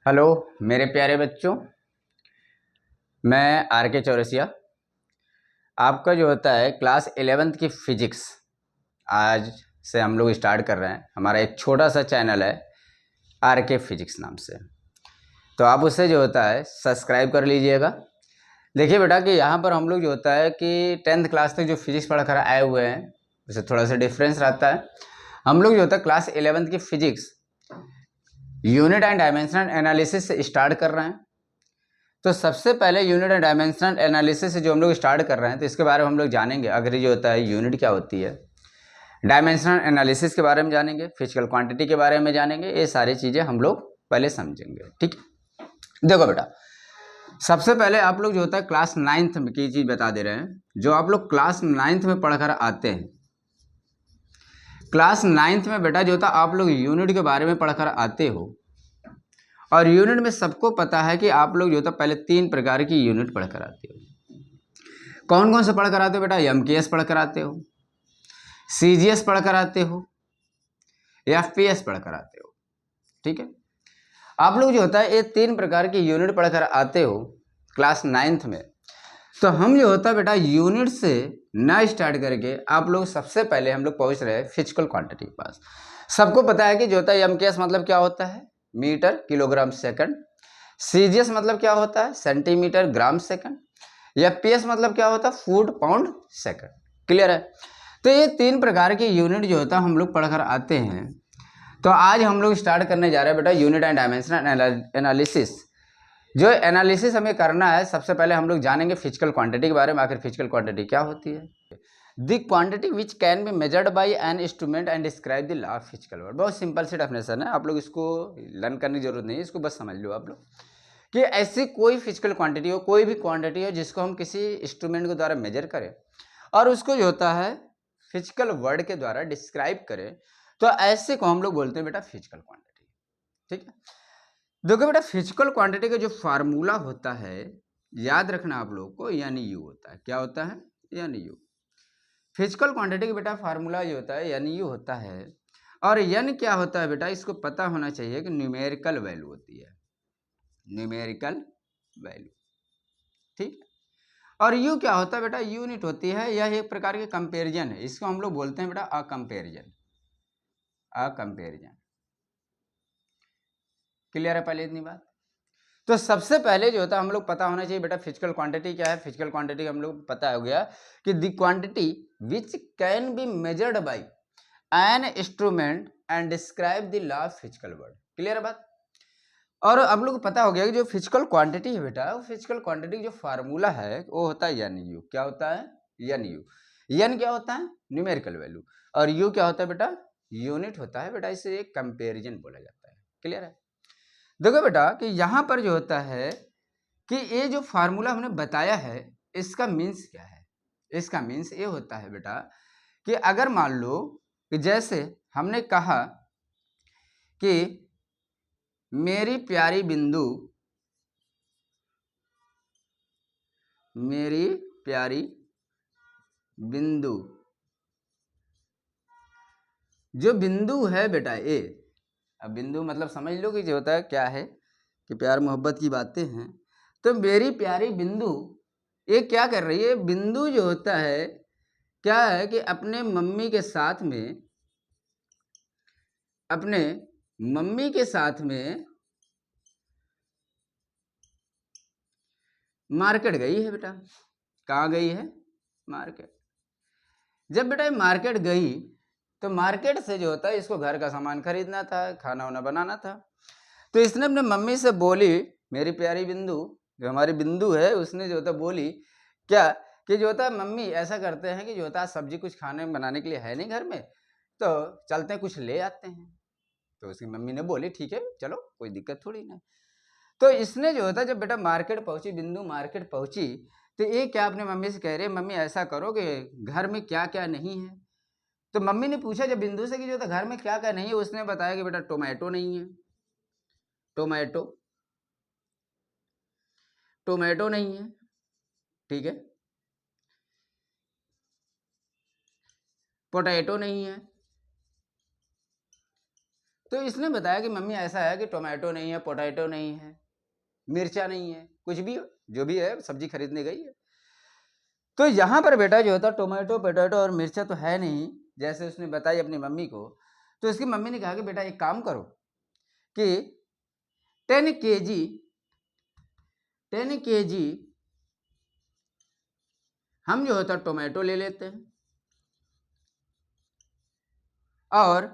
Hello मेरे प्यारे बच्चों, मैं आर के चौरसिया। आपका जो होता है क्लास 11th की फिजिक्स आज से हम लोग स्टार्ट कर रहे हैं। हमारा एक छोटा सा चैनल है आर के फिजिक्स नाम से, तो आप उससे जो होता है सब्सक्राइब कर लीजिएगा। देखिए बेटा कि यहाँ पर हम लोग जो होता है कि 10th क्लास तक जो फिजिक्स पढ़ कर आए हुए हैं उससे थोड़ा सा डिफरेंस रहता है। हम लोग जो होता है क्लास 11th की physics unit and dimensional analysis से स्टार्ट कर रहे हैं। तो सबसे पहले यूनिट एंड डायमेंशनल एनालिसिस से जो हम लोग स्टार्ट कर रहे हैं तो इसके बारे में हम लोग जानेंगे। अगर जो होता है यूनिट क्या होती है, डायमेंशनल एनालिसिस के बारे में जानेंगे, फिजिकल क्वांटिटी के बारे में जानेंगे, ये सारी चीज़ें हम लोग पहले समझेंगे। ठीक है, देखो बेटा, सबसे पहले आप लोग जो होता है क्लास 9th में की चीज़ बता दे रहे हैं। जो आप लोग क्लास 9th में पढ़कर आते हैं, क्लास 9th में बेटा जो होता है आप लोग यूनिट के बारे में पढ़कर आते हो। और यूनिट में सबको पता है कि आप लोग जो होता है पहले 3 प्रकार की यूनिट पढ़कर आते हो। कौन कौन से पढ़कर आते हो बेटा? एमकेएस पढ़कर आते हो, सीजीएस पढ़कर आते हो, एफपीएस पढ़कर आते हो। ठीक है, आप लोग जो होता है ये 3 प्रकार की यूनिट पढ़कर आते हो क्लास 9th में। तो हम जो होता है बेटा यूनिट से ना स्टार्ट करके आप लोग सबसे पहले हम लोग पहुंच रहे हैं फिजिकल क्वांटिटी के पास। सबको पता है कि जो होता है एमकेएस मतलब क्या होता है? Metre kilogram second. सीजीएस मतलब क्या होता है? Centimetre gram second. एफपीएस मतलब क्या होता है? Foot pound second. क्लियर है? तो ये 3 प्रकार के यूनिट जो होता है हम लोग पढ़कर आते हैं। तो आज हम लोग स्टार्ट करने जा रहे हैं बेटा यूनिट एंड डायमेंशनल एनालिसिस। जो एनालिसिस हमें करना है, सबसे पहले हम लोग जानेंगे फिजिकल क्वांटिटी के बारे में। आखिर फिजिकल क्वांटिटी क्या होती है? The quantity which can be measured by an instrument and describe the law of physical world. बहुत सिंपल सी डेफिनेशन है, आप लोग इसको लर्न करने की जरूरत नहीं है, इसको बस समझ लो आप लोग कि ऐसी कोई फिजिकल क्वांटिटी हो, कोई भी क्वांटिटी हो जिसको हम किसी इंस्ट्रूमेंट के द्वारा मेजर करें और उसको जो होता है फिजिकल वर्ड के द्वारा डिस्क्राइब करें, तो ऐसे को हम लोग बोलते हैं बेटा फिजिकल क्वांटिटी। ठीक है, देखो बेटा फिजिकल क्वांटिटी का जो फार्मूला होता है, याद रखना आप लोग को, यानी यू होता है। क्या होता है? यानी यू। फिजिकल क्वांटिटी का बेटा फार्मूला जो होता है यानी यू होता है। और यन क्या होता है बेटा, इसको पता होना चाहिए कि न्यूमेरिकल वैल्यू होती है, न्यूमेरिकल वैल्यू। ठीक है, और यू क्या होता है बेटा? यूनिट होती है। यह एक प्रकार की कंपैरिजन है, इसको हम लोग बोलते हैं बेटा a comparison. A comparison. Clear है पहले इतनी बात? तो सबसे पहले जो होता है हम लोग पता होना चाहिए बेटा फिजिकल क्वांटिटी क्या है। फिजिकल क्वांटिटी हम लोग पता हो गया कि the quantity which can be measured by an instrument and describe the law of physical world. Clear है बात? और अब लोग को पता हो गया कि जो फिजिकल क्वांटिटी है बेटा, वो फिजिकल क्वांटिटी जो फार्मूला है वो होता है एन यू। क्या होता है? N you. एन क्या होता है? Numerical value. और यू क्या होता है बेटा? यूनिट होता है बेटा, इसे एक कंपेरिजन बोला जाता है। क्लियर है? देखो बेटा कि यहाँ पर जो होता है कि ये जो फार्मूला हमने बताया है, इसका मीन्स क्या है? इसका मीन्स ये होता है बेटा कि अगर मान लो कि जैसे हमने कहा कि मेरी प्यारी बिंदु, मेरी प्यारी बिंदु, जो बिंदु है बेटा ये, अब बिंदु मतलब समझ लो कि जो होता है क्या है कि प्यार मोहब्बत की बातें हैं। तो मेरी प्यारी बिंदु ये क्या कर रही है? बिंदु जो होता है क्या है कि अपने मम्मी के साथ में, अपने मम्मी के साथ में मार्केट गई है बेटा। कहाँ गई है? मार्केट। जब बेटा मार्केट गई तो मार्केट से जो होता है इसको घर का सामान खरीदना था, खाना वाना बनाना था। तो इसने अपने मम्मी से बोली, मेरी प्यारी बिंदु, जो हमारी बिंदु है, उसने जो होता बोली क्या कि जो होता है मम्मी ऐसा करते हैं कि जो होता है सब्जी कुछ खाने में बनाने के लिए है नहीं घर में, तो चलते हैं कुछ ले आते हैं। तो उसकी मम्मी ने बोली ठीक है चलो, कोई दिक्कत थोड़ी ना। तो इसने जो होता जब बेटा मार्केट पहुंची, बिंदु मार्केट पहुंची, तो ये क्या अपने मम्मी से कह रहे हैं, मम्मी ऐसा करो कि घर में क्या क्या नहीं है। तो मम्मी ने पूछा जब बिंदु से कि जो था घर में क्या क्या नहीं है, उसने बताया कि बेटा टोमेटो नहीं है, टोमेटो, टोमेटो नहीं है। ठीक है, पोटैटो नहीं है, तो इसने बताया कि मम्मी ऐसा है कि टोमेटो नहीं है, पोटैटो नहीं है, मिर्चा नहीं है, कुछ भी जो भी है सब्जी खरीदने गई है। तो यहाँ पर बेटा जो होता टोमेटो पोटैटो और मिर्चा तो है नहीं, जैसे उसने बताई अपनी मम्मी को। तो उसकी मम्मी ने कहा कि बेटा एक काम करो कि 10 केजी हम जो होता टोमेटो ले लेते हैं और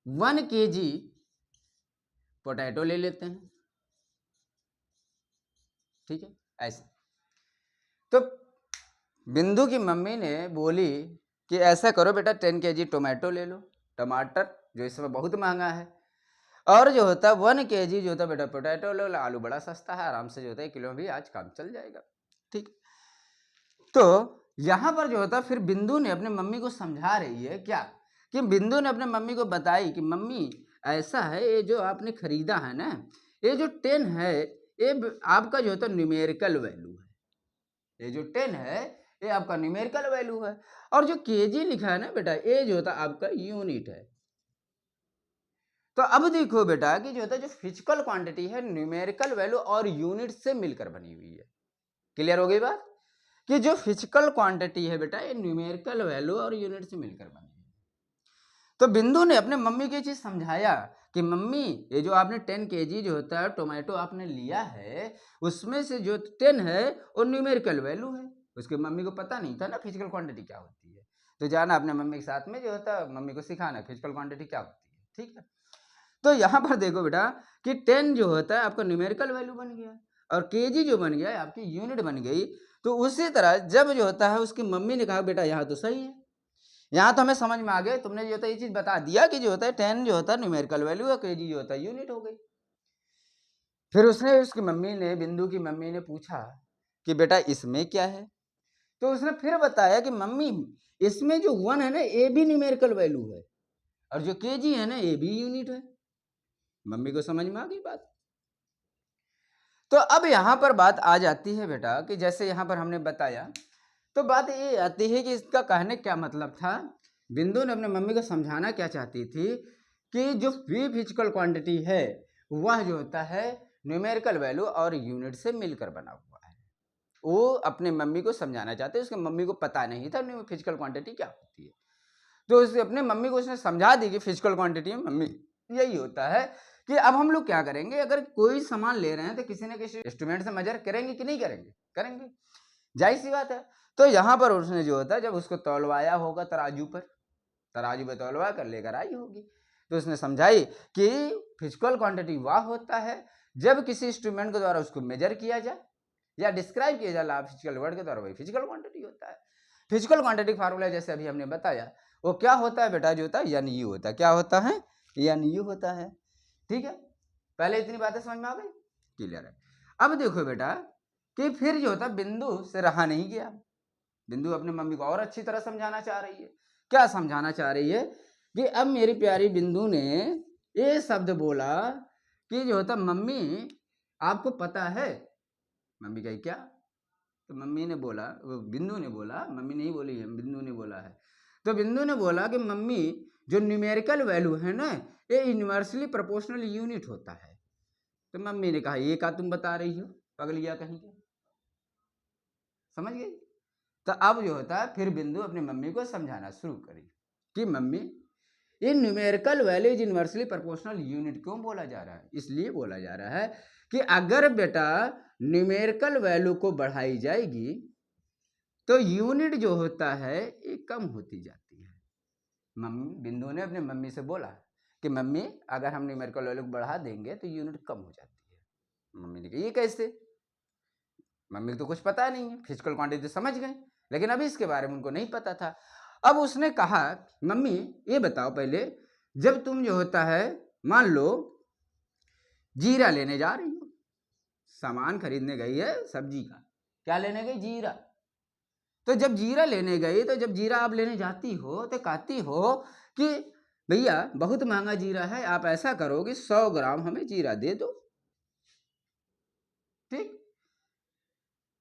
1 केजी पोटैटो ले लेते हैं, ठीक है। ऐसे तो बिंदु की मम्मी ने बोली कि ऐसा करो बेटा 10 केजी टोमेटो ले लो, टमाटर जो इस समय बहुत महंगा है, और जो होता 1 केजी जो होता बेटा पोटैटो लो, आलू बड़ा सस्ता है, आराम से जो होता 1 किलो भी आज काम चल जाएगा, ठीक। तो यहाँ पर जो होता फिर बिंदु ने अपने मम्मी को समझा रही है क्या, कि बिंदु ने अपने मम्मी को बताई कि मम्मी ऐसा है, ये जो आपने खरीदा है ना, ये जो 10 है ये आपका जो होता न्यूमेरिकल वैल्यू है, ये जो 10 है ये आपका न्यूमेरिकल वैल्यू है, और जो केजी लिखा है ना बेटा ये जो होता आपका यूनिट है। तो अब देखो बेटा कि जो होता जो फिजिकल क्वांटिटी है न्यूमेरिकल वैल्यू और यूनिट से मिलकर बनी हुई है। क्लियर हो गई बात, कि जो फिजिकल क्वांटिटी है बेटा ये न्यूमेरिकल वैल्यू और यूनिट से मिलकर बनी है। तो बिंदु ने अपने मम्मी को ये चीज समझाया कि मम्मी ये जो आपने 10 केजी जो होता है टोमेटो आपने लिया है, उसमें से जो 10 है वो न्यूमेरिकल वैल्यू है। उसके मम्मी को पता नहीं था ना फिजिकल क्वांटिटी क्या होती है, तो जाना अपने मम्मी के साथ में जो होता है मम्मी को सिखाना फिजिकल क्वांटिटी क्या होती है, ठीक है। तो यहाँ पर देखो बेटा कि 10 जो होता है आपका न्यूमेरिकल वैल्यू बन गया और केजी जो बन गया आपकी यूनिट बन गई। तो उसी तरह जब जो होता है उसकी मम्मी ने कहा बेटा यहाँ तो सही है, यहाँ तो हमें समझ में आ गया, तुमने जो होता है ये चीज बता दिया कि जो होता है 10 जो होता है न्यूमेरिकल वैल्यू और केजी जो होता है यूनिट हो गई। फिर उसकी मम्मी ने बिंदु की मम्मी ने पूछा कि बेटा इसमें क्या है, तो उसने फिर बताया कि मम्मी इसमें जो 1 है ना ये भी न्यूमेरिकल वैल्यू है और जो केजी है ना ये भी यूनिट है। मम्मी को समझ में आ गई बात। तो अब यहां पर बात आ जाती है बेटा कि जैसे यहां पर हमने बताया, तो बात ये आती है कि इसका कहने क्या मतलब था, बिंदु ने अपने मम्मी को समझाना क्या चाहती थी कि जो भी फिजिकल क्वांटिटी है वह जो होता है न्यूमेरिकल वैल्यू और यूनिट से मिलकर बना हुआ है। वो अपने मम्मी को समझाना चाहते, उसके मम्मी को पता नहीं था फिजिकल क्वांटिटी क्या होती है। तो उसने अपने मम्मी को उसने समझा दी कि फिजिकल क्वांटिटी में मम्मी यही होता है कि अब हम लोग क्या करेंगे, अगर कोई सामान ले रहे हैं तो किसी न किसी इंस्ट्रूमेंट से मेजर करेंगे कि नहीं करेंगे, करेंगे, जाहिर सी बात है। तो यहाँ पर उसने जो होता है जब उसको तौलवाया होगा तराजू पे तौलवा कर लेकर आई होगी, तो उसने समझाई कि फिजिकल क्वांटिटी वह होता है जब किसी इंस्ट्रूमेंट के द्वारा उसको मेजर किया जाए या डिस्क्राइब किया जाए फिजिकल वर्ड के द्वारा, वही फिजिकल क्वांटिटी होता है। फिजिकल क्वांटिटी फार्मूला जैसे अभी हमने बताया वो क्या होता है बेटा, जो होता है यानी यू होता है, क्या होता है यानी यू होता है, ठीक है। पहले इतनी बातें समझ में आ गई, क्लियर है। अब देखो बेटा कि फिर जो होता बिंदु से रहा नहीं गया, बिंदु अपनी मम्मी को और अच्छी तरह समझाना चाह रही है। क्या समझाना चाह रही है कि अब मेरी प्यारी बिंदु ने ये शब्द बोला कि जो होता मम्मी आपको पता है, मम्मी कही क्या, तो मम्मी ने बोला, बिंदु ने बोला, मम्मी नहीं बोली है, बिंदु ने बोला है। तो बिंदु ने बोला कि मम्मी जो न्यूमेरिकल वैल्यू है ना ये यूनिवर्सली प्रोपोर्शनल यूनिट होता है। तो मम्मी ने कहा ये क्या तुम बता रही हो, पगलिया कहीं के, समझ गई। तो अब जो होता है फिर बिंदु अपनी मम्मी को समझाना शुरू करी कि मम्मी ये numerical value universally proportional unit क्यों बोला जा रहा है, इसलिए बोला जा रहा है कि अगर बेटा न्यूमेरिकल वैल्यू को बढ़ाई जाएगी तो यूनिट जो होता है ये कम होती जाती है। मम्मी बिंदु ने अपने मम्मी से बोला कि मम्मी अगर हम न्यूमेरिकल वैल्यू को बढ़ा देंगे तो यूनिट कम हो जाती है। मम्मी ने कहा ये कैसे, मम्मी को तो कुछ पता नहीं है, फिजिकल क्वांटिटी समझ गए लेकिन अभी इसके बारे में उनको नहीं पता था। अब उसने कहा मम्मी ये बताओ पहले, जब तुम जो होता है मान लो जीरा लेने जा रही हो, सामान खरीदने गई है सब्जी का, क्या लेने गई, जीरा। तो जब जीरा लेने गई तो जब जीरा आप लेने जाती हो तो कहती हो कि भैया बहुत महंगा जीरा है, आप ऐसा करो कि 100 ग्राम हमें जीरा दे दो, ठीक।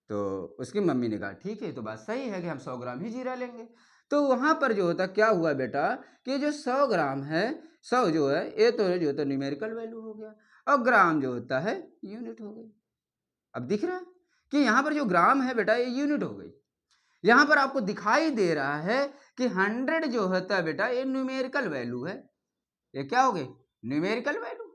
तो उसकी मम्मी ने कहा ठीक है, तो बात सही है कि हम 100 ग्राम ही जीरा लेंगे। तो वहां पर जो होता क्या हुआ बेटा कि जो 100 ग्राम है 100 जो है ये तो जो होता है न्यूमेरिकल वैल्यू हो गया, और ग्राम जो होता है यूनिट हो गई। अब दिख रहा है कि यहाँ पर जो ग्राम है बेटा ये यूनिट हो गई। यहाँ पर आपको दिखाई दे रहा है कि 100 जो होता है बेटा ये न्यूमेरिकल वैल्यू है। ये क्या हो गई? Numerical value.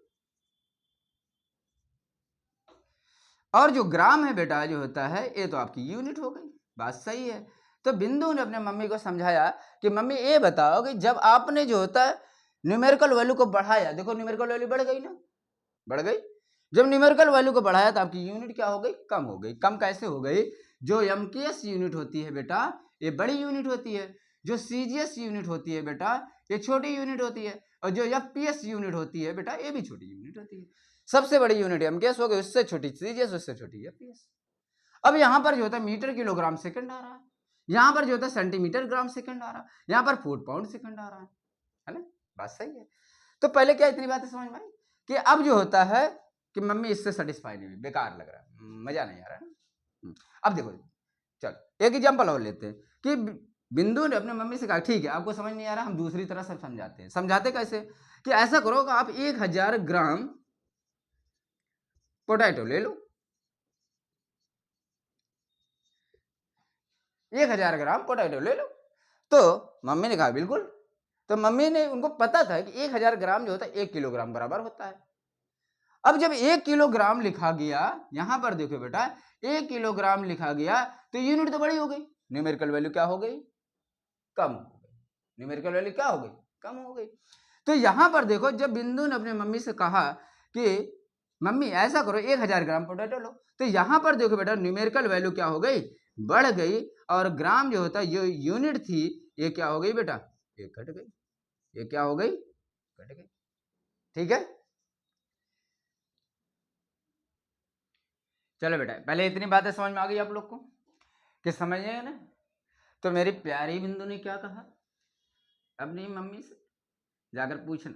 और जो ग्राम है बेटा जो होता है ये तो आपकी यूनिट हो गई। बात सही है। तो बिंदु ने अपने मम्मी को समझाया कि मम्मी ये बताओ कि जब आपने जो होता है न्यूमेरिकल वैल्यू को बढ़ाया, देखो न्यूमेरिकल वैल्यू बढ़ गई ना, बढ़ गई। जब न्यूमेरिकल वैल्यू को बढ़ाया तो आपकी यूनिट क्या हो गई? कम हो गई। कम कैसे हो गई? जो एमकेएस यूनिट होती है बेटा ये बड़ी यूनिट होती है, जो सीजीएस यूनिट होती है बेटा ये छोटी यूनिट होती है, और जो एफपीएस यूनिट होती है बेटा ये भी छोटी यूनिट होती है। सबसे बड़ी यूनिट एमकेएस हो गई, उससे छोटी सीजीएस, उससे छोटी एफपीएस। अब यहाँ पर जो होता है मीटर किलोग्राम सेकंड आ रहा है, यहाँ पर जो होता है सेंटीमीटर ग्राम सेकंड आ रहा है, यहाँ पर फुट पाउंड सेकंड आ रहा है ना? बात सही है। तो पहले क्या इतनी बातें समझ में आई कि अब जो होता है कि मम्मी इससे सेटिस्फाई नहीं हुई, बेकार लग रहा है, मजा नहीं आ रहा है। अब देखो चल एक एग्जांपल और लेते हैं कि बिंदु ने अपने मम्मी से कहा ठीक है आपको समझ नहीं आ रहा, हम दूसरी तरह से समझाते हैं। समझाते कैसे? कि ऐसा करो कि आप 1000 ग्राम पोटैटो ले लो, 1000 ग्राम पोटैटो ले लो। तो मम्मी ने कहा बिल्कुल। तो मम्मी ने, उनको पता था कि 1000 ग्राम जो होता है 1 किलोग्राम बराबर होता है। अब जब 1 किलोग्राम लिखा गया, यहां पर देखो बेटा 1 किलोग्राम लिखा गया तो यूनिट तो बड़ी हो गई, न्यूमेरिकल वैल्यू क्या हो गई? कम हो गई। न्यूमेरिकल वैल्यू क्या हो गई? कम हो गई। तो यहां पर देखो जब बिंदु ने अपने मम्मी से कहा कि मम्मी ऐसा करो 1000 ग्राम पोटैटो लो, तो यहां पर देखो बेटा न्यूमेरिकल वैल्यू क्या हो गई? बढ़ गई, और ग्राम जो होता है जो यूनिट थी ये क्या हो गई बेटा? ये घट गई। ये क्या हो गई? घट गई। ठीक है, चलो बेटा पहले इतनी बातें समझ में आ गई आप लोग को कि समझिए ना। तो मेरी प्यारी बिंदु ने क्या कहा अपनी मम्मी से? जाकर पूछना,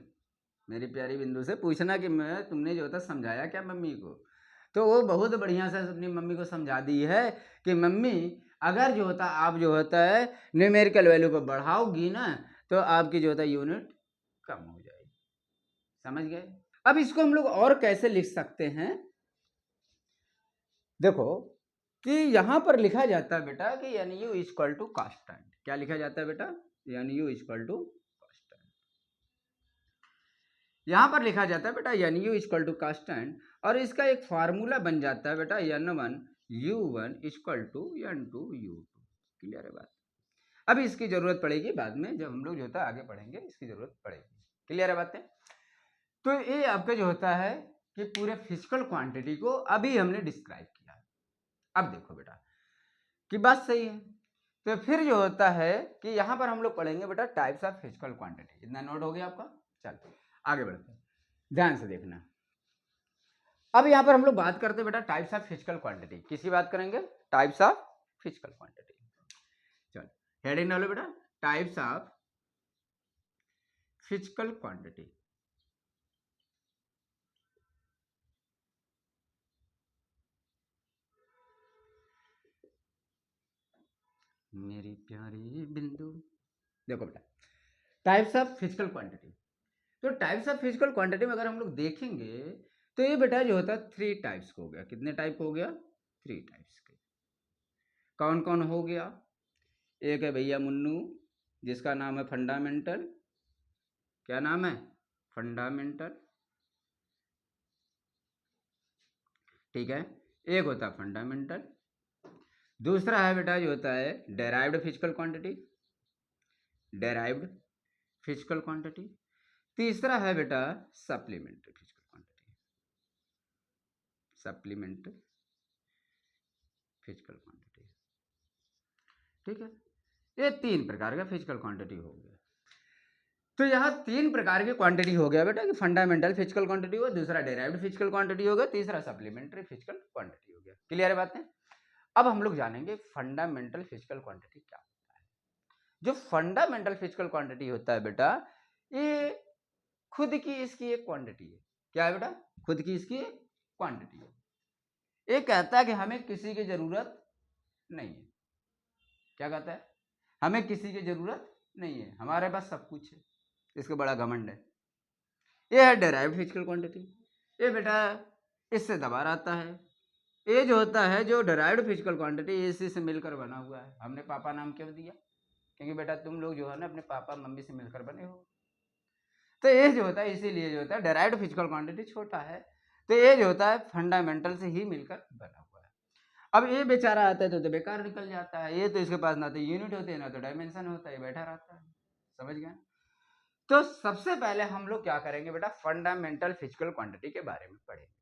मेरी प्यारी बिंदु से पूछना कि मैं तुमने जो होता समझाया क्या मम्मी को? तो वो बहुत बढ़िया से अपनी मम्मी को समझा दी है कि मम्मी अगर जो होता आप जो होता है न्यूमेरिकल वैल्यू को बढ़ाओगी ना तो आपकी जो होता है यूनिट कम हो जाएगी। समझ गए? अब इसको हम लोग और कैसे लिख सकते हैं? देखो कि यहां पर लिखा जाता है बेटा कि N U equal to constant. क्या लिखा जाता है बेटा? N U equal to constant. यहां पर लिखा जाता है बेटा N U equal to constant, और इसका एक फार्मूला बन जाता है बेटा n1 u1 equal to n2 u2। Clear है बात? अभी इसकी जरूरत पड़ेगी बाद में, जब हम लोग जो होता है आगे पढ़ेंगे इसकी जरूरत पड़ेगी। क्लियर है बातें? तो ये आपका जो होता है कि पूरे फिजिकल क्वांटिटी को अभी हमने डिस्क्राइब किया। अब देखो बेटा कि बात सही है। तो फिर जो होता है कि यहां पर हम लोग पढ़ेंगे बेटा टाइप्स ऑफ फिजिकल क्वांटिटी। इतना नोट हो गया आपका? चलो आगे बढ़ते हैं, ध्यान से देखना। अब यहां पर हम लोग बात करते हैं बेटा टाइप्स ऑफ फिजिकल क्वांटिटी। किसी बात करेंगे? Types of physical quantity. चलो हेडिंग डालो बेटा, टाइप्स ऑफ फिजिकल क्वांटिटी। मेरी प्यारी बिंदु, देखो बेटा टाइप्स ऑफ फिजिकल क्वांटिटी। तो टाइप्स ऑफ फिजिकल क्वांटिटी में अगर हम लोग देखेंगे तो ये बेटा जो होता है 3 टाइप्स का हो गया। कितने टाइप हो गया? 3 टाइप्स के। कौन कौन हो गया? एक है भैया मुन्नू, जिसका नाम है फंडामेंटल। क्या नाम है? फंडामेंटल। ठीक है, एक होता है फंडामेंटल। दूसरा है बेटा जो होता है derived physical quantity, derived physical quantity. तीसरा है बेटा supplementary physical quantity, supplementary physical quantity. ठीक है, ये 3 प्रकार का फिजिकल क्वांटिटी हो गया। तो यहाँ 3 प्रकार की क्वांटिटी हो गया बेटा कि फंडामेंटल फिजिकल क्वांटिटी हो, दूसरा डेराइव्ड फिजिकल क्वांटिटी हो गया, तीसरा सप्लीमेंट्री फिजिकल क्वांटिटी हो गया। क्लियर है बातें? अब हम लोग जानेंगे फंडामेंटल फिजिकल क्वांटिटी क्या होता है। जो फंडामेंटल फिजिकल क्वांटिटी होता है बेटा ये खुद की इसकी एक क्वांटिटी है। क्या है बेटा? खुद की इसकी क्वांटिटी है। ये कहता है कि हमें किसी की जरूरत नहीं है। क्या कहता है? हमें किसी की जरूरत नहीं है, हमारे पास सब कुछ है। इसको बड़ा घमंड है। ये है डेराइव्ड फिजिकल क्वांटिटी। ये बेटा इससे दबार आता है। ये जो होता है जो डेराइव्ड फिजिकल क्वांटिटी इसी से मिलकर बना हुआ है। हमने पापा नाम क्यों दिया? क्योंकि बेटा तुम लोग जो है ना अपने पापा मम्मी से मिलकर बने हो। तो ये जो होता है इसीलिए जो होता है डेराइव्ड फिजिकल क्वांटिटी छोटा है। तो ये जो होता है फंडामेंटल से ही मिलकर बना हुआ है। अब ये बेचारा आता है तो बेकार निकल जाता है। ये तो इसके पास ना तो यूनिट होते हैं ना तो डायमेंशन होता है, बैठा रहता है। समझ गए? तो सबसे पहले हम लोग क्या करेंगे बेटा, फंडामेंटल फिजिकल क्वांटिटी के बारे में पढ़ेंगे।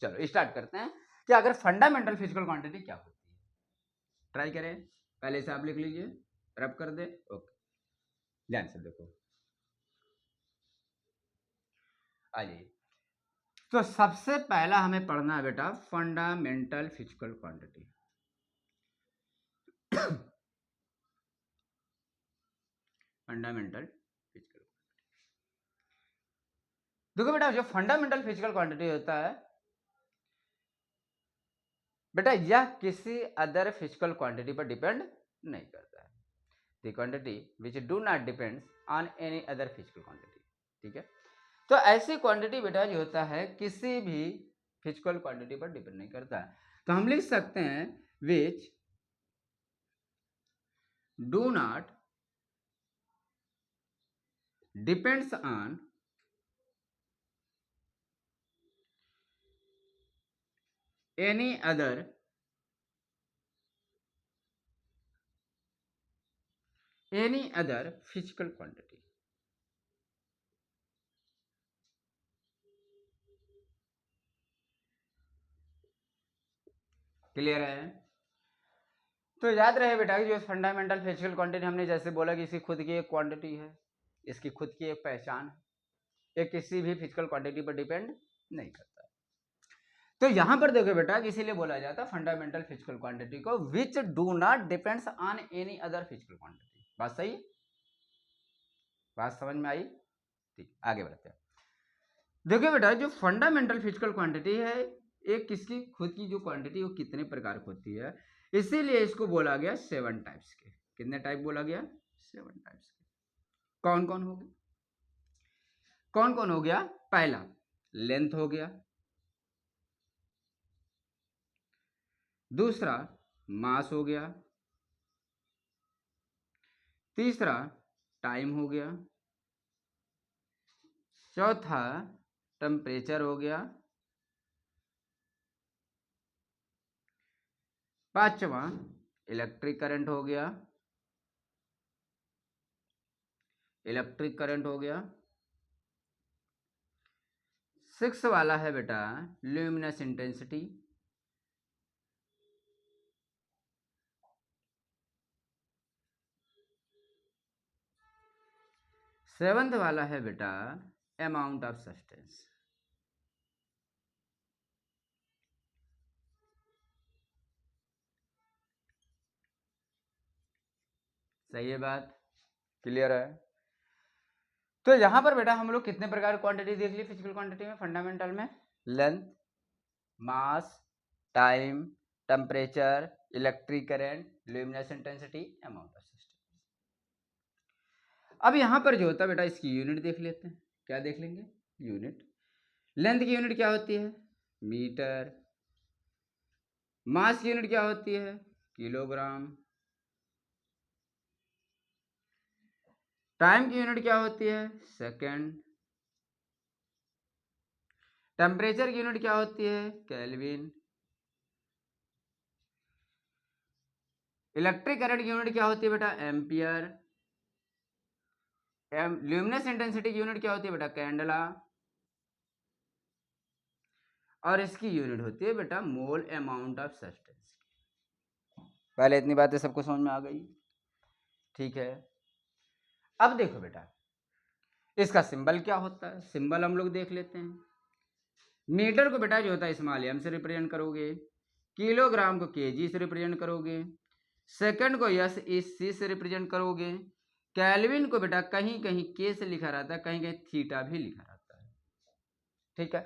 चलो स्टार्ट करते हैं कि अगर फंडामेंटल फिजिकल क्वांटिटी क्या होती है। ट्राई करें, पहले से आप लिख लीजिए, रब कर दे। ओके, ध्यान से देखो। आइए, तो सबसे पहला हमें पढ़ना है बेटा fundamental physical quantity. Fundamental physical, देखो बेटा जो फंडामेंटल फिजिकल क्वांटिटी होता है बेटा यह किसी अदर फिजिकल क्वांटिटी पर डिपेंड नहीं करता है। The quantity which do not depends on any other physical quantity. ठीक है, तो ऐसी क्वांटिटी बेटा जो होता है किसी भी फिजिकल क्वांटिटी पर डिपेंड नहीं करता है। तो हम लिख सकते हैं विच do not depends on any other physical quantity। Clear है? तो याद रहे बेटा कि जो फंडामेंटल फिजिकल क्वांटिटी हमने जैसे बोला कि इसकी खुद की एक क्वांटिटी है, इसकी खुद की एक पहचान है, ये किसी भी फिजिकल क्वांटिटी पर डिपेंड नहीं करता। तो यहां पर देखो बेटा इसीलिए बोला जाता है फंडामेंटल फिजिकल क्वांटिटी को विच do not depends on any other physical quantity. बात सही? बात समझ में आई? ठीक, आगे बढ़ते हैं। देखिए बेटा जो फंडामेंटल फिजिकल क्वांटिटी है एक किसकी खुद की जो क्वांटिटी वो कितने प्रकार की होती है, इसीलिए इसको बोला गया 7 टाइप्स के। कितने टाइप बोला गया? 7 टाइप्स के। कौन कौन हो गया? कौन कौन हो गया? पहला लेंथ हो गया, दूसरा मास हो गया, तीसरा टाइम हो गया, चौथा टेम्परेचर हो गया, पांचवा इलेक्ट्रिक करंट हो गया, इलेक्ट्रिक करंट हो गया, 6 वाला है बेटा ल्यूमिनस इंटेंसिटी, 7th वाला है बेटा अमाउंट ऑफ सब्सटेंस। सही है बात? क्लियर है? तो यहां पर बेटा हम लोग कितने प्रकार की क्वांटिटी देख ली फिजिकल क्वांटिटी में, फंडामेंटल में? Length, mass, time, temperature, electric current, luminous intensity, amount of substance. अब यहां पर जो होता है बेटा इसकी यूनिट देख लेते हैं। क्या देख लेंगे? यूनिट। लेंथ की यूनिट क्या होती है? मीटर। मास की यूनिट क्या होती है? किलोग्राम। टाइम की यूनिट क्या होती है? सेकंड। टेम्परेचर की यूनिट क्या होती है? केल्विन। इलेक्ट्रिक करंट की यूनिट क्या होती है बेटा? एम्पियर। ल्यूमिनस इंटेंसिटी की यूनिट क्या होती है बेटा? कैंडला। और इसकी यूनिट होती है बेटा मोल अमाउंट ऑफ सब्सटेंस। पहले इतनी बातें सबको समझ में आ गई? ठीक है, अब देखो बेटा इसका सिंबल क्या होता है। सिंबल हम लोग देख लेते हैं। मीटर को बेटा जो होता है स्मॉल एम से रिप्रेजेंट करोगे, किलोग्राम को केजी से रिप्रेजेंट करोगे, सेकंड को एस इस सी से रिप्रेजेंट करोगे, केल्विन को बेटा कहीं कहीं के से लिखा रहता है, कहीं कहीं थीटा भी लिखा रहता है। ठीक है,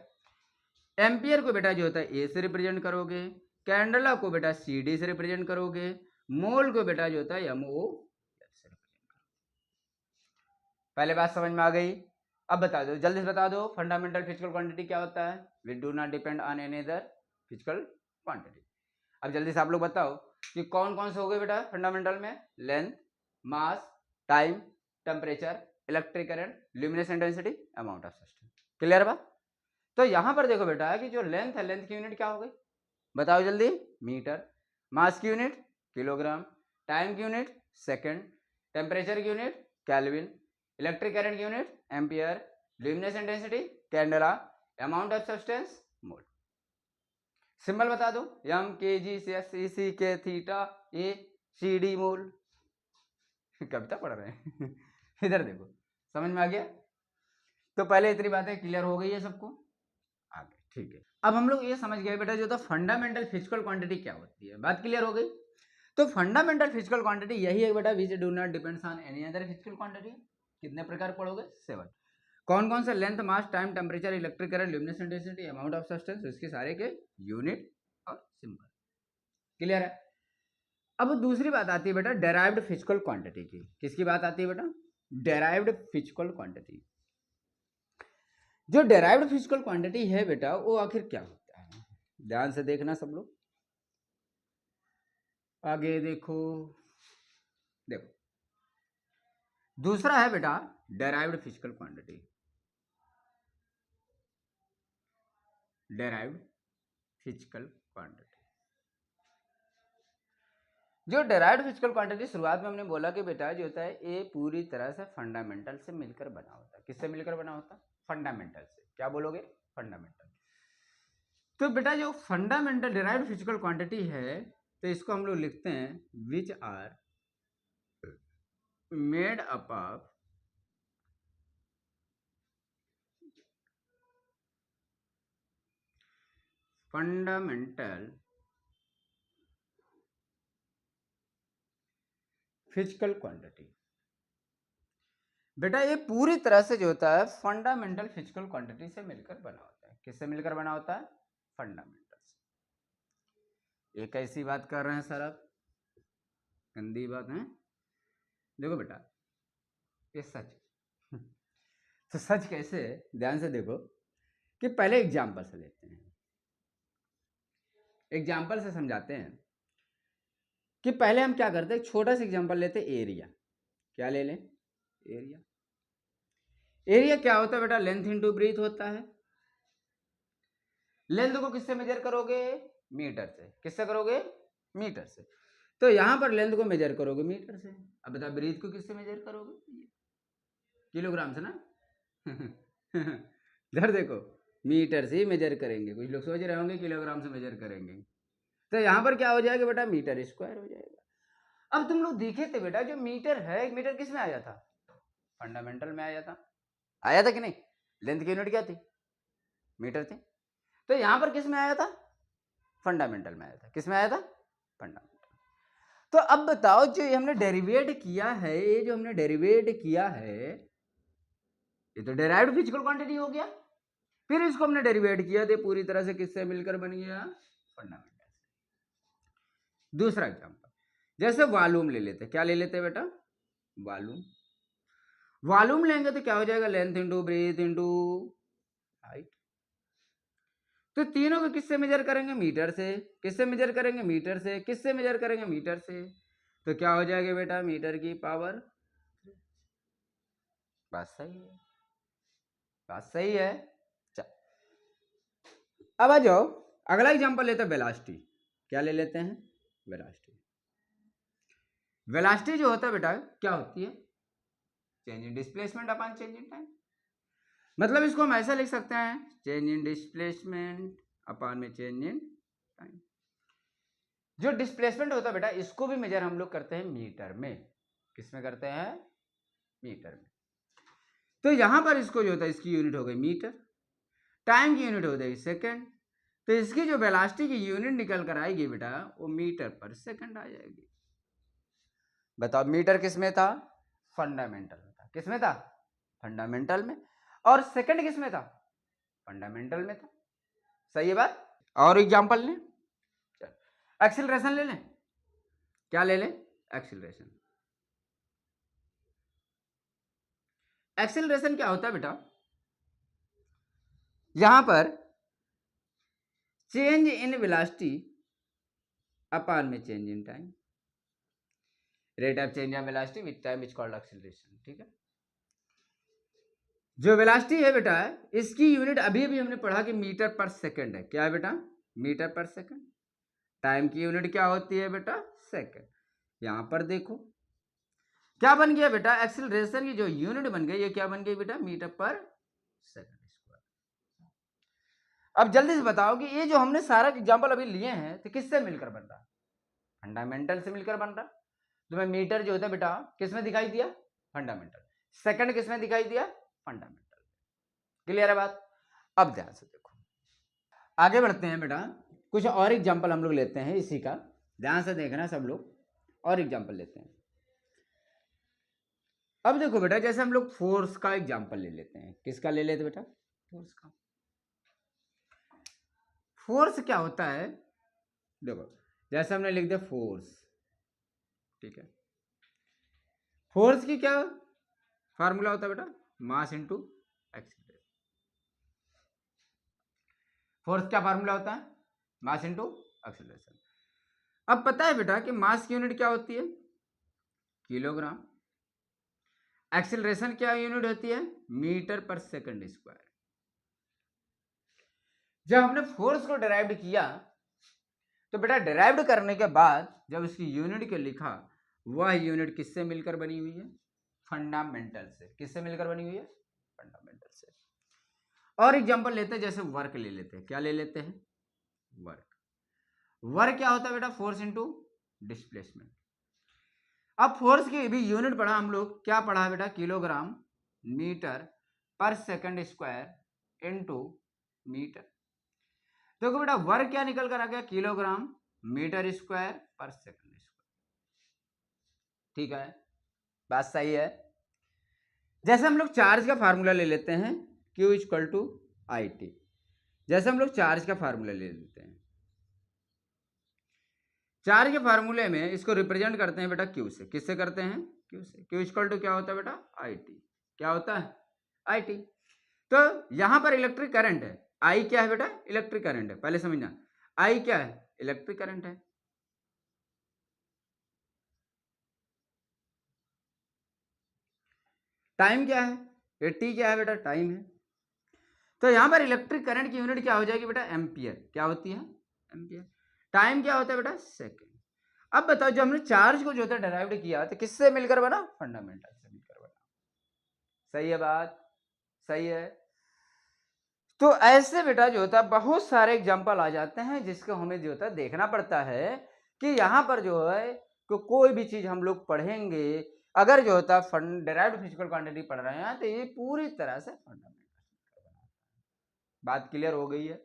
एम्पियर को बेटा जो होता है ए से रिप्रेजेंट करोगे, कैंडला को बेटा सी डी से रिप्रेजेंट करोगे, मोल को बेटा जो होता है एम ओ से रिप्रेजेंट करोगे। पहले बात समझ में आ गई? अब बता दो, जल्दी से बता दो, फंडामेंटल फिजिकल क्वांटिटी क्या होता है? We do not depend on any other physical quantity. अब जल्दी से आप लोग बताओ कि कौन कौन से हो गए बेटा फंडामेंटल में? Length, mass, time, temperature, electric current, luminous intensity, amount of substance. Clear बा? तो यहां पर देखो बेटा कि जो लेंथ है, लेंथ की यूनिट क्या हो गई? बताओ जल्दी। मीटर। मास की यूनिट किलोग्राम। टाइम की यूनिट सेकंड। टेम्परेचर की यूनिट केल्विन। इलेक्ट्रिक करंट की unit ampere. Luminous intensity candela. Amount of substance mole. Symbol बता दो, एम के जी सी सी के थीटा ए सी डी मोल। कविता पढ़ रहे हैं इधर देखो, समझ में आ गया? तो पहले इतनी बातें क्लियर हो गई है सबको? आगे ठीक है। अब हम लोग ये समझ गए बेटा जो था फंडामेंटल फिजिकल क्वांटिटी क्या होती है, बात क्लियर हो गई। तो फंडामेंटल फिजिकल क्वांटिटी यही है बेटा, which do not depends on any other physical quantity. कितने प्रकार पढ़ोगे? 7। कौन कौन से? Length, mass, time, temperature, electric current, luminous intensity, amount of substance, इसके सारे के यूनिट और सिंबल। क्लियर है? अब दूसरी बात आती है बेटा डेराइव्ड फिजिकल क्वांटिटी की। किसकी बात आती है बेटा? Derived physical quantity. जो डेराइव्ड फिजिकल क्वांटिटी है बेटा वो आखिर क्या होता है? ध्यान से देखना सब लोग, आगे देखो। देखो दूसरा है बेटा derived physical quantity. Derived physical quantity, जो डेराइव्ड फिजिकल क्वांटिटी शुरुआत में हमने बोला कि बेटा जो होता है ये पूरी तरह से फंडामेंटल से मिलकर बना होता है। किससे मिलकर बना होता है? फंडामेंटल से। क्या बोलोगे? फंडामेंटल। तो बेटा जो फंडामेंटल डेराइव्ड फिजिकल क्वांटिटी है तो इसको हम लोग लिखते हैं which are made up of fundamental physical quantity. बेटा ये पूरी तरह से जो होता है फंडामेंटल फिजिकल क्वांटिटी से मिलकर बना होता है। किससे मिलकर बना होता है? फंडामेंटल से। एक ऐसी बात कर रहे हैं सर आप, गंदी बात है। देखो बेटा ये सच तो सच कैसे है? ध्यान से देखो कि पहले एग्जाम्पल से लेते हैं, एग्जाम्पल से समझाते हैं कि पहले हम क्या करते हैं। छोटा सा एग्जाम्पल लेते हैं, एरिया। क्या ले लें? एरिया। एरिया क्या होता है बेटा? लेंथ इंटू ब्रीथ होता है। लेंथ को किससे मेजर करोगे? मीटर से। किससे करोगे? मीटर से। तो यहां पर लेंथ को मेजर करोगे मीटर से। अब बता ब्रीथ को किससे मेजर करोगे? किलोग्राम से ना इधर देखो, मीटर से ही मेजर करेंगे। कुछ लोग सोच रहे होंगे किलोग्राम से मेजर करेंगे, तो यहां पर क्या हो जाएगा बेटा? मीटर स्क्वायर हो जाएगा। अब तुम लोग देखे थे बेटा जो मीटर है, मीटर किस में आया था? फंडामेंटल में आया था। आया था कि नहीं? लेंथ की यूनिट क्या थी? मीटर थी। तो यहां पर किस में आया था? फंडामेंटल में आया था। किस में आया था? फंडामेंटल। तो अब बताओ जो ये हमने डेरिवेट किया है, ये जो हमने डेरिवेट किया है ये तो डेराइव्ड फिजिकल क्वांटिटी हो गया। फिर इसको हमने डेरिवेट किया तो पूरी तरह से किससे मिलकर बन गया? फंडामेंटल से। दूसरा एग्जांपल जैसे वॉल्यूम ले लेते। क्या ले लेते बेटा? वॉल्यूम। वॉल्यूम लेंगे तो क्या हो जाएगा? Length into breadth into height. तो तीनों को किससे मेजर करेंगे? मीटर से। किससे मेजर करेंगे? मीटर से। किससे मेजर करेंगे? मीटर से। तो क्या हो जाएगा बेटा? मीटर की पावर। बात सही है, बात सही है। चल अब आ जाओ, अगला एग्जांपल लेते हैं वेलोसिटी। क्या ले लेते हैं? वेलोसिटी। वेलोसिटी जो होता है बेटा क्या होती है? Change in displacement upon change in time. मतलब इसको हम ऐसा लिख सकते हैं, चेंज इन डिस्प्लेसमेंट अपॉन में चेंज इन टाइम। जो डिस्प्लेसमेंट होता है बेटा इसको भी मेजर हम लोग करते हैं मीटर में। किस में करते हैं? मीटर में। तो यहां पर इसको जो होता है इसकी यूनिट हो गई मीटर, टाइम की यूनिट हो जाएगी सेकेंड। तो इसकी जो वेलोसिटी की यूनिट निकल कर आएगी बेटा वो मीटर पर सेकंड आ जाएगी। बताओ मीटर किस में था? फंडामेंटल में था। किस में था? फंडामेंटल में। और सेकंड किस में था? फंडामेंटल में था। सही है बात? और एग्जांपल लें, चल एक्सीलरेशन ले लें। क्या ले लें? एक्सीलरेशन। एक्सीलरेशन क्या होता है बेटा? यहां पर चेंज इन वेलोसिटी अपॉन में change in time, rate of change of velocity with time is called acceleration. ठीक है, जो वेलोसिटी है बेटा इसकी यूनिट अभी भी हमने पढ़ा कि मीटर पर सेकंड है। क्या है बेटा? मीटर पर सेकंड। टाइम की यूनिट क्या होती है बेटा? सेकंड। यहां पर देखो क्या बन गया बेटा, एक्सीलरेशन की जो यूनिट बन गई ये क्या बन गई बेटा? मीटर पर सेकंड स्क्वायर। अब जल्दी से बताओ कि ये जो हमने सारा एग्जांपल अभी लिए हैं तो किससे मिलकर बन रहा? फंडामेंटल से मिलकर बन रहा। तुम्हें मीटर जो होता है बेटा किसमें दिखाई दिया? फंडामेंटल। सेकंड किसमें दिखाई दिया? फंडामेंटल। क्लियर है बात? अब ध्यान से देखो, आगे बढ़ते हैं बेटा, कुछ और एग्जांपल हम लोग लेते हैं इसी का, ध्यान से देखना सब लोग, और एग्जांपल लेते हैं। अब देखो बेटा, जैसे हम लोग फोर्स का एग्जांपल ले लेते हैं। किसका ले लेते बेटा? फोर्स का। फोर्स क्या होता है? देखो जैसे हमने लिख दिया फोर्स, ठीक है, फोर्स की क्या फार्मूला होता है बेटा? Mass into acceleration. फोर्स क्या फार्मूला होता है? Mass into acceleration. अब पता है बेटा कि मास की यूनिट क्या होती है? किलोग्राम। एक्सीलरेशन क्या यूनिट होती है? मीटर पर सेकंड स्क्वायर। जब हमने फोर्स को डिराइव्ड किया तो बेटा डिराइव्ड करने के बाद जब इसकी यूनिट को लिखा, वह यूनिट किससे मिलकर बनी हुई है? फंडामेंटल से। किससे मिलकर बनी हुई है? फंडामेंटल से। और एग्जांपल लेते हैं, जैसे वर्क ले लेते हैं। क्या ले लेते हैं? वर्क। वर्क क्या होता है बेटा? Force into displacement. अब फोर्स की भी यूनिट पढ़ा हम लोग, क्या पढ़ा बेटा? किलोग्राम मीटर पर सेकंड स्क्वायर इनटू मीटर। देखो बेटा वर्क क्या निकल कर आ गया? किलोग्राम मीटर स्क्वायर पर सेकंड स्क्वायर। ठीक है, बात सही है। जैसे हम लोग चार्ज का फार्मूला ले लेते हैं, Q equal to I T. जैसे हम लोग चार्ज का फार्मूला ले लेते हैं, चार्ज के फार्मूले में इसको रिप्रेजेंट करते हैं बेटा Q से। किससे करते हैं? Q से। Q इक्वल टू क्या होता है बेटा? I T. क्या होता है? I T. तो यहां पर इलेक्ट्रिक करंट है। आई क्या है बेटा? इलेक्ट्रिक करंट है। पहले समझना, आई क्या है? इलेक्ट्रिक करंट है। टाइम क्या है? ये टी क्या है बेटा? टाइम है। तो यहां पर इलेक्ट्रिक करंट की यूनिट क्या हो जाएगी बेटा? एम्पियर। क्या होती है? एम्पियर। टाइम क्या होता है बेटा? सेकंड। अब बताओ, जब हमने चार्ज को जो था डेराइव्ड किया तो किससे मिलकर बना? फंडामेंटल से मिलकर बना। सही है बात? सही है। तो ऐसे बेटा जो होता है बहुत सारे एग्जांपल आ जाते हैं जिसको हमें जो होता है देखना पड़ता है कि यहाँ पर जो है कोई भी चीज हम लोग पढ़ेंगे, अगर जो होता है डेराइव्ड फिजिकल क्वांटिटी पढ़ रहे हैं तो ये पूरी तरह से फंडामेंटल। बात क्लियर हो गई है?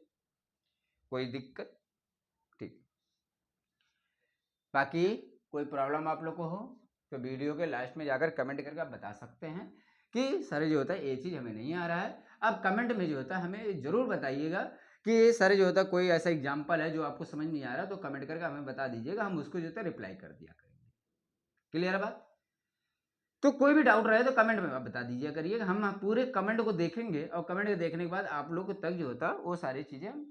कोई दिक्कत? ठीक। बाकी कोई प्रॉब्लम आप लोग को हो तो वीडियो के लास्ट में जाकर कमेंट करके आप बता सकते हैं कि सर जो होता है ये चीज़ हमें नहीं आ रहा है। अब कमेंट में जो होता है हमें ज़रूर बताइएगा कि सर जो होता है कोई ऐसा एग्जाम्पल है जो आपको समझ नहीं आ रहा, तो कमेंट करके हमें बता दीजिएगा, हम उसको जो होता है रिप्लाई कर दिया करेंगे। क्लियर है बात? तो कोई भी डाउट रहे तो कमेंट में आप बता दीजिए करिएगा, हम पूरे कमेंट को देखेंगे और कमेंट को देखने के बाद आप लोग तक जो होता है वो सारी चीज़ें हम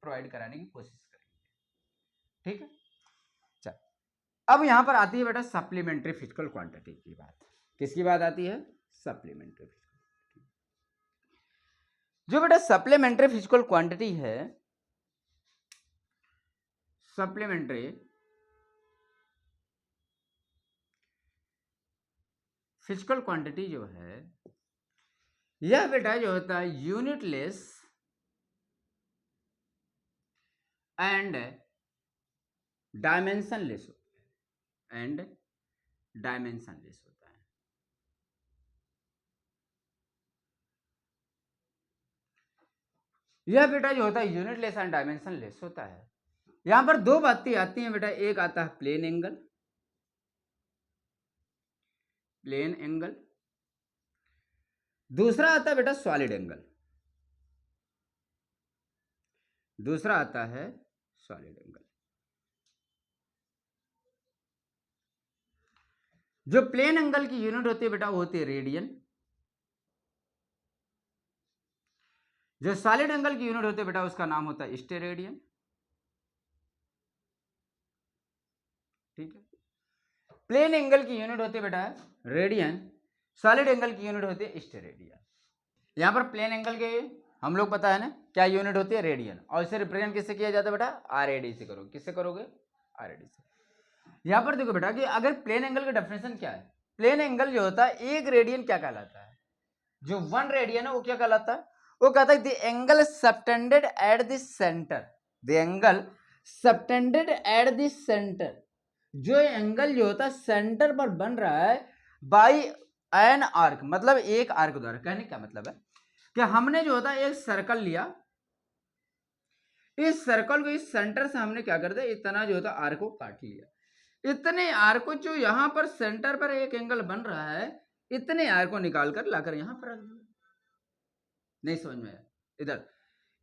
प्रोवाइड कराने की कोशिश करेंगे। ठीक है, चल अब यहां पर आती है बेटा सप्लीमेंट्री फिजिकल क्वांटिटी की बात। किसकी बात आती है? Supplementary physical. जो बेटा सप्लीमेंट्री फिजिकल क्वांटिटी है, सप्लीमेंट्री फिजिकल क्वांटिटी जो है यह बेटा जो होता है यूनिटलेस एंड डायमेंशनलेस होता है। एंड डायमेंशनलेस होता है। यह बेटा जो होता है यूनिटलेस एंड डायमेंशनलेस होता है। यहां पर दो बातें आती हैं बेटा, एक आता है प्लेन एंगल, प्लेन एंगल, दूसरा आता है बेटा सॉलिड एंगल, दूसरा आता है सॉलिड एंगल। जो प्लेन एंगल की यूनिट होती है बेटा वो होती है रेडियन, जो सॉलिड एंगल की यूनिट होती है बेटा उसका नाम होता है स्टेरेडियन, ठीक है। प्लेन एंगल की यूनिट होती है बेटा रेडियन, सॉलिड एंगल की यूनिट होती है स्टेरेडियन। यहाँ पर प्लेन एंगल के हम लोग पता है ना क्या यूनिट होती है, रेडियन, और इसे रिप्रेजेंट किससे किया जाता है बेटा, आर ए डी से करोगे, किससे करोगे, आर ए डी से। यहाँ पर देखो बेटा कि अगर प्लेन एंगल का डेफिनेशन क्या है, प्लेन एंगल जो होता है एक रेडियन क्या कहलाता है, जो 1 रेडियन है वो क्या कहलाता है, वो कहता है the angle subtended at the centre, the angle subtended at the centre, जो एंगल जो होता है सेंटर पर बन रहा है बाई एन आर्क, मतलब एक आर्क द्वारा। कहने का मतलब है कि हमने जो होता है एक सर्कल लिया, इस सर्कल को इस सेंटर से हमने क्या कर दिया, इतना जो होता है आर्क को काट लिया, इतने आर्क को जो यहां पर सेंटर पर एक एंगल बन रहा है, इतने आर्क को निकालकर लाकर यहां पर रख दिया। नहीं समझ में आया, इधर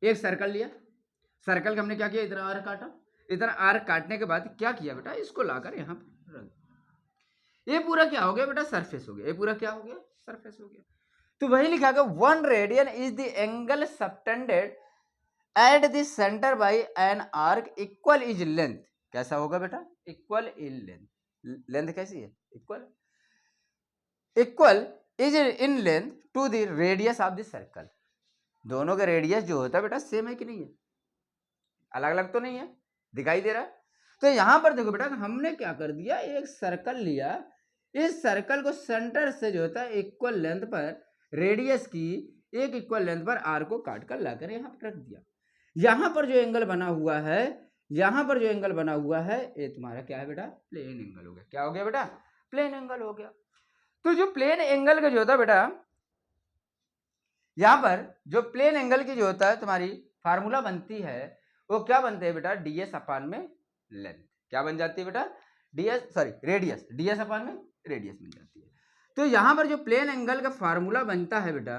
एक सर्कल लिया, सर्कल का हमने क्या किया, इधर आर्क काटा, इधर आर्क काटने के बाद क्या किया बेटा, इसको लाकर यहां पर रख दिया। ये पूरा क्या हो गया बेटा, सरफेस हो गया, ये पूरा क्या हो गया, सरफेस हो गया। तो वही लिखा गया 1 radian is the angle subtended at the centre by an arc equal is length. कैसा होगा बेटा, इक्वल इन लेंथ, लेंथ कैसी है, equal, equal is in length to the radius of the circle. दोनों का रेडियस जो होता है बेटा सेम है कि नहीं है, अलग अलग तो नहीं है, दिखाई दे रहा है। तो यहां पर देखो बेटा हमने क्या कर दिया, एक सर्कल लिया, इस सर्कल को सेंटर से जो होता है इक्वल लेंथ पर, रेडियस की एक इक्वल लेंथ पर आर को काट कर लाकर यहां पर रख दिया। यहां पर जो एंगल बना हुआ है, यहां पर जो एंगल बना हुआ है, ये तुम्हारा क्या है बेटा, प्लेन एंगल हो गया। क्या हो गया बेटा, प्लेन एंगल हो गया। तो जो प्लेन एंगल का जो होता है बेटा, यहां पर जो प्लेन एंगल की जो होता है तुम्हारी फार्मूला बनती है, वो क्या बनते हैं बेटा, डीएस अपान में लेंथ। क्या बन जाती है बेटा, डीएस, सॉरी रेडियस, डीएस अपान में रेडियस बन जाती है। तो यहां पर जो प्लेन एंगल का फार्मूला बनता है बेटा,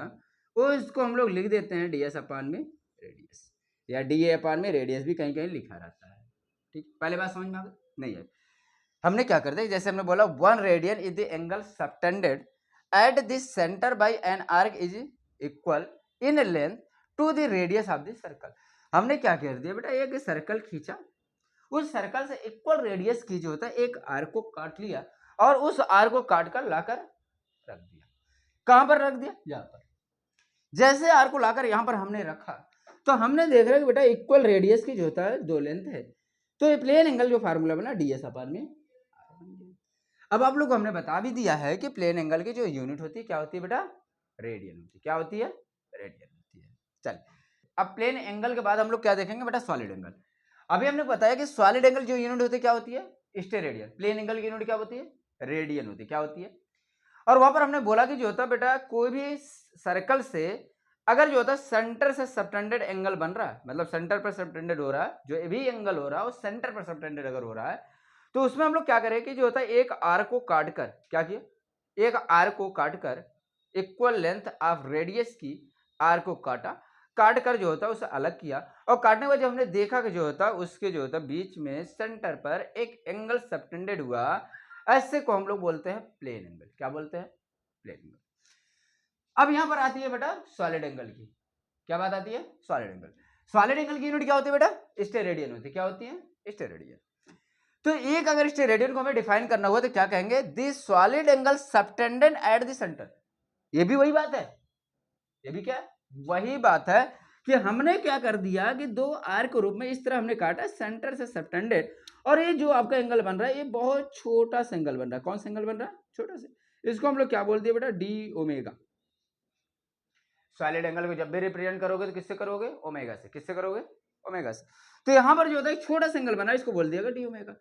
वो इसको हम लोग लिख देते हैं डीएस अपान में रेडियस, या डीए अपान में रेडियस भी कहीं कहीं लिखा रहता है, ठीक। पहले बात समझ में आ गई, नहीं है। हमने क्या कर दिया, जैसे हमने बोला 1 radian is the angle subtended at this centre by an arc is equal in length to the radius of the circle. हमने क्या कर दिया बेटा, एक सर्कल खींचा, उस सर्कल से इक्वल रेडियस की जो होता है एक आर्क को काट लिया, और उस आर्क को काट कर लाकर रख दिया। कहां पर रख दिया, यहां पर। जैसे आर्क को लाकर यहां पर हमने रखा, तो हमने देख रहे हैं कि बेटा इक्वल रेडियस की जो होता है 2 लेंथ है, तो ये प्लेन एंगल जो फार्मूला बना डीएस अपान में। अब आप लोग को हमने बता भी दिया है कि प्लेन एंगल की जो यूनिट होती है क्या होती है बेटा, रेडियन होती है। क्या होती है, रेडियन होती है। चल अब प्लेन एंगल के बाद हम लोग क्या देखेंगे बेटा, सॉलिड एंगल। अभी हमने बताया कि सॉलिड एंगल जो यूनिट होती है क्या होती है, स्टेरेडियन। प्लेन एंगल की यूनिट क्या होती है, रेडियन होती है। क्या होती है, और वहां पर हमने बोला कि जो होता है बेटा कोई भी सर्कल से अगर जो होता है सेंटर से सबटेंडेड एंगल बन रहा है, मतलब सेंटर पर सबटेंडेड हो रहा है, जो भी एंगल हो रहा है वो सेंटर पर सबटेंडेड अगर हो रहा है, तो उसमें हम लोग क्या करें कि जो होता है एक आर्क को काटकर, क्या किया, एक आर्क को काटकर इक्वल लेंथ ऑफ रेडियस की आर्क को काटा, काट कर जो होता है उसे अलग किया, और काटने के बाद जब हमने देखा कि जो होता है उसके जो होता है बीच में सेंटर पर एक एंगल सबटेंडेड हुआ, ऐसे को हम लोग बोलते हैं प्लेन एंगल। क्या बोलते हैं, प्लेन एंगल। अब यहां पर आती है बेटा सॉलिड एंगल की, क्या बात आती है, सॉलिड एंगल। सॉलिड एंगल की यूनिट क्या होती है बेटा, स्टेरेडियन होती है। क्या होती है, स्टेरेडियन। तो एक अगर स्टेरेडियन को हमें डिफाइन करना हुआ तो क्या कहेंगे, this solid angle subtended at the centre. ये भी वही बात है, ये भी क्या वही बात है कि हमने क्या कर दिया कि 2 आर्क के रूप में इस तरह हमने काटा सेंटर से सबटेंडेड, और ये जो आपका एंगल बन रहा है ये बहुत छोटा सा एंगल बन रहा है। कौन सा एंगल बन रहा है, छोटा सा। इसको हम लोग क्या बोल दिए बेटा, डी ओमेगा। सॉलिड एंगल को जब भी रिप्रेजेंट करोगे तो किससे करोगे, ओमेगा से। किससे करोगे, ओमेगा से। तो यहां पर जो होता है छोटा सा एंगल बना है, इसको बोल दिया डी ओमेगा।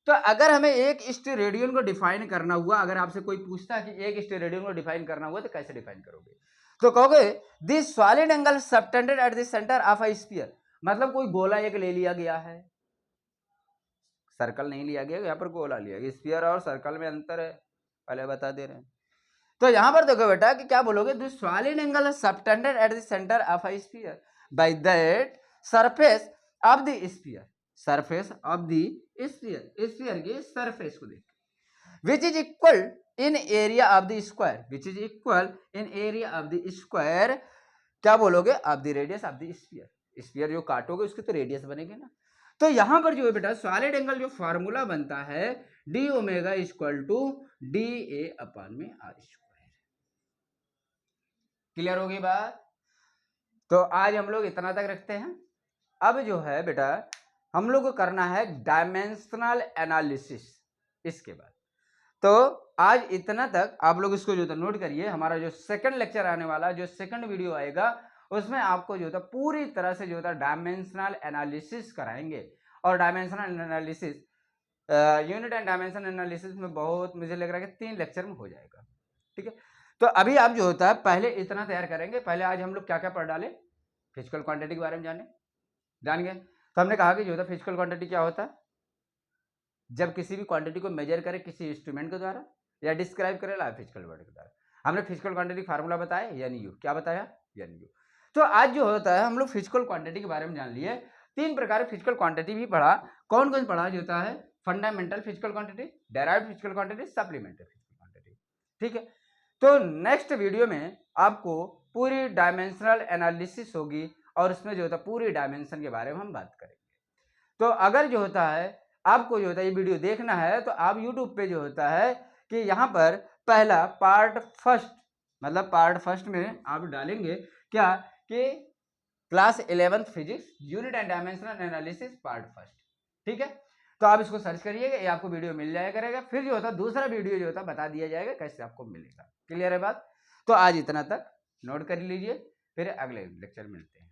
तो अगर हमें एक स्टेरेडियन को डिफाइन करना हुआ, अगर आपसे कोई पूछता है कि एक स्टेरेडियन को डिफाइन करना हुआ तो कैसे डिफाइन करोगे, तो कहोगे this solid angle subtended at the centre of a sphere. मतलब कोई गोला एक ले लिया गया है, सर्कल नहीं लिया गया, यहाँ पर गोला लिया गया। स्फीयर और सर्कल में अंतर है, पहले बता दे रहे हैं। तो यहां पर देखो बेटा कि क्या बोलोगे, this solid angle subtended at the centre of a sphere by that surface of the sphere, surface of the sphere, sphere के सरफेस को देख, which is equal in area of the square, which is equal in area of the square क्या बोलोगे? Of the radius of the sphere. Sphere जो काटोगे उसके तो radius बनेंगे ना। तो यहां पर जो है बेटा सॉलिड एंगल जो फार्मूला बनता है D omega equal to D A upon में आर स्क्वायर। क्लियर होगी बात? तो आज हम लोग इतना तक रखते हैं। अब जो है बेटा हम लोग को करना है डायमेंशनल एनालिसिस इसके बाद। तो आज इतना तक आप लोग इसको जो था नोट करिए। हमारा जो सेकंड लेक्चर आने वाला, जो सेकंड वीडियो आएगा, उसमें आपको जो था पूरी तरह से जो था डायमेंशनल एनालिसिस कराएंगे। और dimensional analysis unit and dimension analysis में बहुत मुझे लग रहा है कि 3 लेक्चर में हो जाएगा। ठीक है, तो अभी आप जो होता है पहले इतना तैयार करेंगे। पहले आज हम लोग क्या क्या पढ़ डाले, फिजिकल क्वांटिटी के बारे में जान गए। तो हमने कहा कि जो होता है फिजिकल क्वांटिटी क्या होता है, जब किसी भी क्वांटिटी को मेजर करे किसी इंस्ट्रूमेंट के द्वारा या डिस्क्राइब करे ला फिजिकल क्वांटिटी के द्वारा। हमने फिजिकल क्वांटिटी फार्मूला बताया यानी यू, क्या बताया यानी यू। तो आज जो होता है हम लोग फिजिकल क्वांटिटी के बारे में जान लिए। 3 प्रकार के फिजिकल क्वांटिटी भी पढ़ा। कौन कौन पढ़ा जो होता है? Fundamental physical quantity, derived physical quantity, supplementary physical quantity. ठीक है, तो नेक्स्ट वीडियो में आपको पूरी डायमेंशनल एनालिसिस होगी और उसमें जो होता है पूरी डायमेंशन के बारे में हम बात करेंगे। तो अगर जो होता है आपको जो होता है ये वीडियो देखना है तो आप YouTube पे जो होता है कि यहाँ पर पहला पार्ट फर्स्ट, मतलब पार्ट फर्स्ट में आप डालेंगे क्या कि class 11th physics unit and dimensional analysis part first. ठीक है, तो आप इसको सर्च करिएगा, ये आपको वीडियो मिल जाया करेगा। फिर जो होता है दूसरा वीडियो जो होता है बता दिया जाएगा कैसे आपको मिलेगा। क्लियर है बात? तो आज इतना तक नोट कर लीजिए, फिर अगले लेक्चर मिलते हैं।